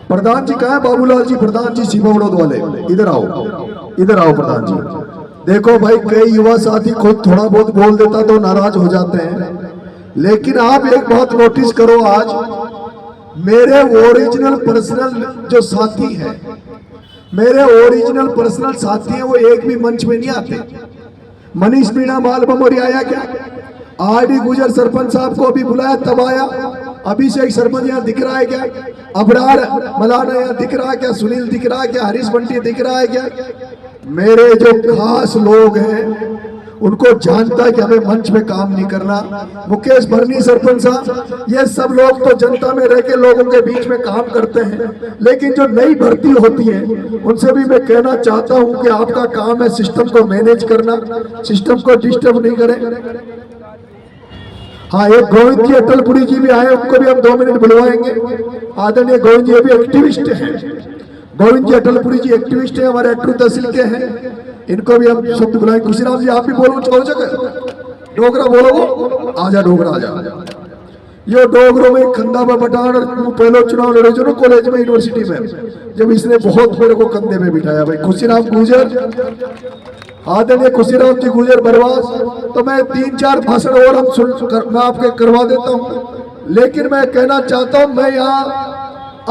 प्रधान जी कहाँ है? बाबूलाल जी, प्रधान जी सीमावड़ोद वाले, इधर आओ, इधर आओ प्रधान जी। देखो भाई, कई युवा साथी खुद थोड़ा बहुत बोल देता तो नाराज हो जाते हैं, लेकिन आप एक बात नोटिस करो, आज मेरे ओरिजिनल पर्सनल जो साथी है, मेरे ओरिजिनल पर्सनल साथी हैं, वो एक भी मंच में नहीं आते। मनीष मीणा मालबमोरी आया क्या? आरडी गुजर सरपंच साहब को अभी बुलाया तब आया। अभिषेक सरपंच यहाँ दिख रहा है क्या? अबरार मलाना यहाँ दिख रहा है क्या? सुनील दिख रहा है क्या? हरीश बंटी दिख रहा है क्या? मेरे जो खास लोग हैं उनको जानता है कि हमें मंच में काम नहीं करना। मुकेश भरनी सरपंच साहब, ये सब लोग तो जनता में रह के लोगों के बीच में काम करते हैं, लेकिन जो नई भर्ती होती है उनसे भी मैं कहना चाहता हूं कि आपका काम है सिस्टम को मैनेज करना, सिस्टम को डिस्टर्ब नहीं करें। हाँ, एक गोविंद जी अटलपुरी जी भी आए, उनको भी हम 2 मिनट बुलवाएंगे। आदरणीय गोविंद जी अभी एक्टिविस्ट हैं, गोविंद जी अटलपुरी जी एक्टिविस्ट है, हमारे अटरू तहसील के हैं, इनको भी हम शब्द बुलाएंगे। खुशीराम जी आप भी बोलो, छोड़ जगह डोगरा बोलो, आजा डोगरा आजा। ये डोगरों में खंदा में बटान पहले चुनाव लड़े जो कॉलेज में यूनिवर्सिटी में, जब इसने बहुत मेरे को कंधे में बिठाया भाई। खुशीराम गुजर, आदरणीय खुशीराम जी गुजर बरवास, तो मैं 3-4 भाषण और मैं आपके करवा देता हूँ, लेकिन मैं कहना चाहता हूँ, मैं यहाँ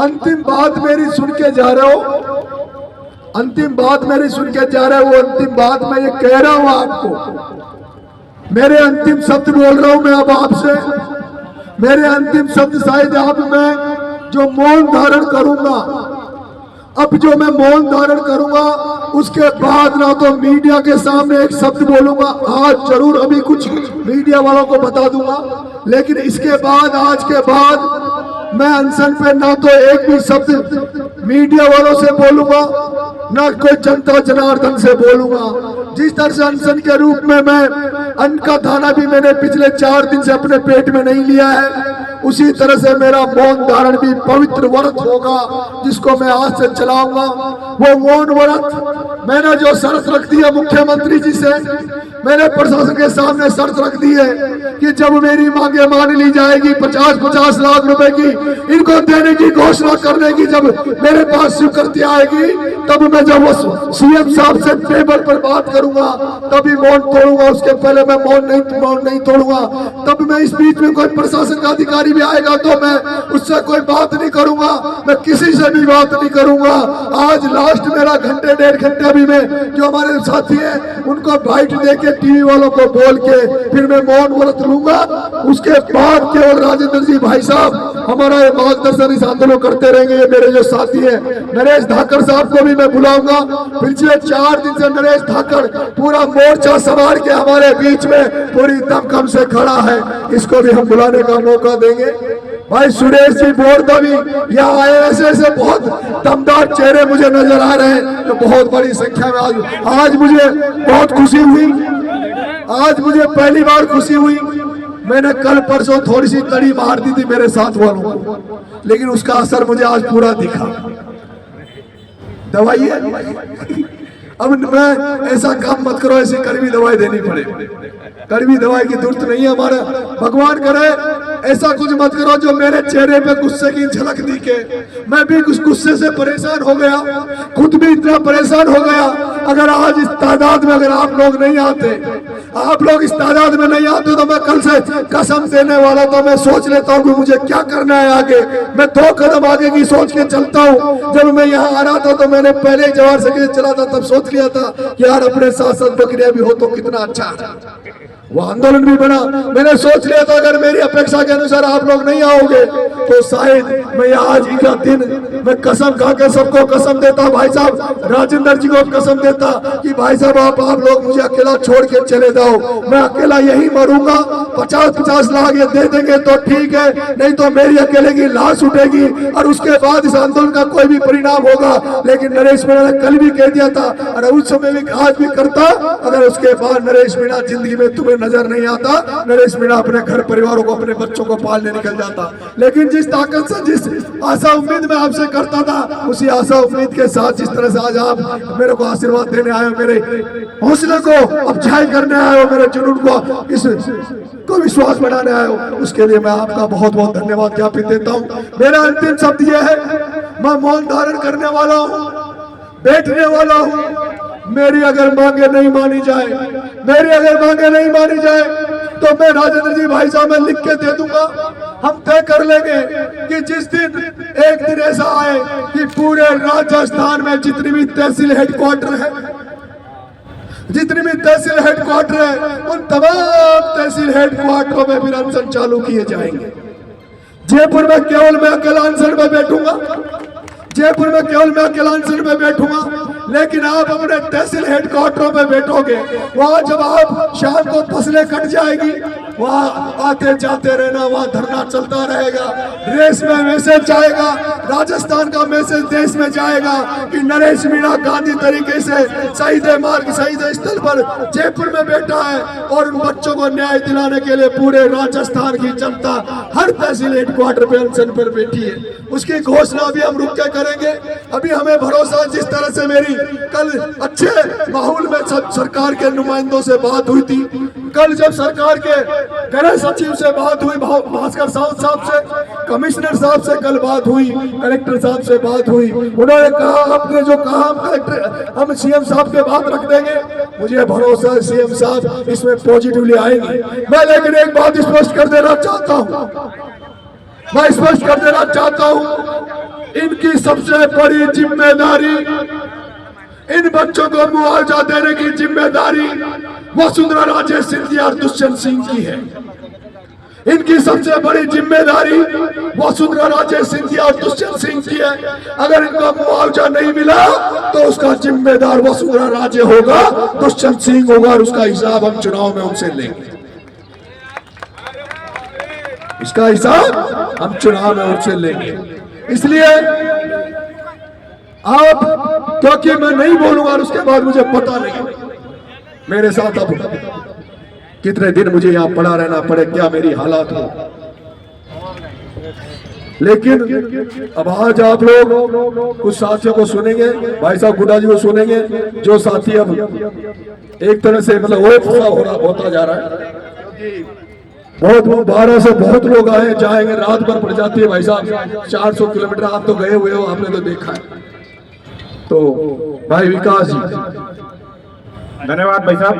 अंतिम बात मेरी सुन के जा रहे हो, अंतिम बात मेरी सुन के जा रहे हो, वो अंतिम बात मैं ये कह रहा हूँ आपको, मेरे अंतिम शब्द बोल रहा हूँ मैं अब आपसे। मेरे अंतिम शब्द शायद अब मैं जो मौन धारण करूंगा, अब जो मैं मौन धारण करूंगा, उसके बाद ना तो मीडिया के सामने एक शब्द बोलूंगा, आज जरूर अभी कुछ मीडिया वालों को बता दूंगा, लेकिन इसके बाद, आज के बाद मैं अनशन पे ना तो एक भी शब्द मीडिया वालों से बोलूंगा, ना कोई जनता जनार्दन से बोलूंगा। जिस तरह से अनशन के रूप में मैं अन्न का दाना भी मैंने पिछले 4 दिन से अपने पेट में नहीं लिया है, उसी तरह से मेरा मौन धारण भी पवित्र व्रत होगा, जिसको मैं आज से चलाऊंगा। वो मौन व्रत मैंने जो शर्त रख दी है मुख्यमंत्री जी से, मैंने प्रशासन के सामने शर्त रख दी है कि जब मेरी मांगे मान ली जाएगी 50-50 लाख रुपए की, इनको देने की घोषणा करने की जब मेरे पास स्वीकृति आएगी, तब मैं जब वो सीएम साहब से टेबल पर बात करूंगा तभी मौन तोड़ूंगा, उसके पहले मैं मौन नहीं तोड़ूंगा। तब मैं इस बीच में कोई प्रशासन का अधिकारी भी आएगा तो मैं उससे कोई बात नहीं करूंगा, मैं किसी से भी बात नहीं करूंगा। आज लास्ट मेरा 1-1.5 घंटे भी मैं जो हमारे साथी हैं उनको बाइट देके टीवी वालों को बोल के फिर मैं मौन व्रत लूंगा। उसके बाद केवल राजेंद्र जी भाई साहब हमारा ये मार्गदर्शन इस आंदोलन करते रहेंगे। ये मेरे जो साथी हैं नरेश धाकड़ साहब को भी मैं बुलाऊंगा। पिछले 4 दिन से नरेश धाकड़ पूरा मोर्चा संभाल के हमारे बीच में पूरी दमखम से खड़ा है, इसको भी हम बुलाने का मौका देंगे। भाई सुरेश जी बोर्दा भी यहाँ आए, ऐसे बहुत दमदार चेहरे मुझे नजर आ रहे हैं, तो बहुत बड़ी संख्या में आज मुझे बहुत खुशी हुई। आज मुझे पहली बार खुशी हुई, मैंने कल परसों थोड़ी सी तड़ी मार दी थी मेरे साथ वालों को, लेकिन उसका असर मुझे आज पूरा दिखा। दवाई है अब मैं ऐसा काम मत करो, ऐसी कड़वी दवाई देनी पड़े, कड़वी दवाई की जरूरत नहीं है। हमारा भगवान करे ऐसा कुछ मत करो जो मेरे चेहरे पे गुस्से की झलक दिखे। मैं भी कुछ गुस्से से परेशान हो गया, खुद भी इतना परेशान हो गया। अगर आज इस तादाद में अगर आप लोग नहीं आते, आप लोग इस तादाद में नहीं आते, तो मैं कल से कसम देने वाला था, मैं सोच लेता हूँ कि मुझे क्या करना है आगे। मैं 2 कदम आगे की सोच के चलता हूँ। जब मैं यहाँ आ रहा था तो मैंने पहले जवाहर से चला था, तब सोच लिया था कि यार अपने साथ साथ बकरियां भी हो तो कितना अच्छा है। वो आंदोलन भी बना, मैंने सोच लिया था अगर मेरी अपेक्षा के अनुसार आप लोग नहीं आओगे तो शायद मैं आज का दिन मैं कसम खा के सबको कसम देता, भाई साहब राजेंद्र जी को कसम देता कि भाई साहब आप लोग मुझे अकेला छोड़ के चले जाओ, मैं अकेला यही मरूंगा। 50-50 लाख ये दे देंगे तो ठीक है, नहीं तो मेरी अकेले की लाश उठेगी और उसके बाद इस आंदोलन का कोई भी परिणाम होगा। लेकिन नरेश मीणा ने कल भी कह दिया था और उस समय भी आज भी करता, अगर उसके बाद नरेश मीणा जिंदगी में तुम्हें नजर नहीं आता, नरेश मीणा अपने घर परिवारों को अपने बच्चों को पालने निकल जाता। लेकिन जिस ताकत से जिस आशा उम्मीद में आपसे करता था, उसी आशा उम्मीद के साथ जिस तरह से आज आप मेरे को आशीर्वाद देने आए हो, मेरे हौसले को अफजाई करने आए हो, मेरे जुनून को इस को विश्वास बढ़ाने आए हो, उसके लिए मैं आपका बहुत बहुत धन्यवाद ज्ञापित देता हूँ। मेरा अंतिम शब्द यह है मैं मौन धारण करने वाला हूँ, बैठने वाला हूँ। मेरी अगर मांगे नहीं मानी जाए, मेरी अगर मांगे नहीं मानी जाए तो मैं राजेंद्र जी भाई साहब में लिख के दे दूंगा। हम तय कर लेंगे कि जिस दिन एक दिन ऐसा आए कि पूरे राजस्थान में जितनी भी तहसील हेडक्वार्टर है, जितनी भी तहसील हेडक्वार्टर है, उन तमाम तहसील हेडक्वार्टरों में फिर अनशन चालू किए जाएंगे। जयपुर में केवल मैं अकेला अनशन में बैठूंगा, जयपुर में केवल मैं अकेला अनशन में बैठूंगा, लेकिन आप अपने तहसील हेडक्वार्टरों में बैठोगे। वहां जब आप शाम को फसलें कट जाएगी, वहां आते जाते रहना, वहां धरना चलता रहेगा। रेस में मैसेज जाएगा, राजस्थान का मैसेज देश में जाएगा कि नरेश मीणा गांधी तरीके से शहीद मार्ग शहीद स्थल पर जयपुर में बैठा है और उन बच्चों को न्याय दिलाने के लिए पूरे राजस्थान की जनता हर तहसील हेडक्वार्टर पे अनशन पर बैठी है। उसकी घोषणा भी हम रुक के करेंगे। अभी हमें भरोसा, जिस तरह से मेरी कल अच्छे माहौल में सब सरकार के नुमाइंदों से बात हुई थी, कल जब सरकार के गृह सचिव से बात हुई, भास्कर साहब से, कमिश्नर साहब से कल बात हुई, कलेक्टर साहब से बात हुई, उन्होंने कहा आपने जो कहा हम सीएम साहब के बात रख देंगे। मुझे भरोसा है सीएम साहब इसमें पॉजिटिवली आएंगे। मैं लेकिन एक बात स्पष्ट कर देना चाहता हूँ, मैं स्पष्ट कर देना चाहता हूँ, इनकी सबसे बड़ी जिम्मेदारी, इन बच्चों को मुआवजा देने की जिम्मेदारी वसुंधरा राजे सिंधिया और दुष्यंत सिंह की है। इनकी सबसे बड़ी जिम्मेदारी वसुंधरा राजे सिंधिया और दुष्यंत सिंह की है। अगर इनको मुआवजा नहीं मिला तो उसका जिम्मेदार वसुंधरा राजे होगा, दुष्यंत सिंह होगा, और उसका हिसाब हम चुनाव में उनसे लेंगे। इसका हिसाब हम चुनाव में उनसे लेंगे। इसलिए आप, क्योंकि मैं नहीं बोलूंगा और उसके बाद मुझे पता नहीं मेरे साथ अब कितने दिन मुझे यहाँ पड़ा रहना पड़े, क्या मेरी हालात हो। लेकिन अब आज आप लोग कुछ साथियों को सुनेंगे, भाई साहब गुड्डा जी को सुनेंगे, जो साथी अब एक तरह से मतलब होता जा रहा है। बहुत 12 से बहुत लोग आए जाएंगे, रात भर पड़ जाती है भाई साहब, 400 किलोमीटर। आप तो गए हुए हो, आपने तो देखा है। तो भाई विकास जी, धन्यवाद भाई साहब।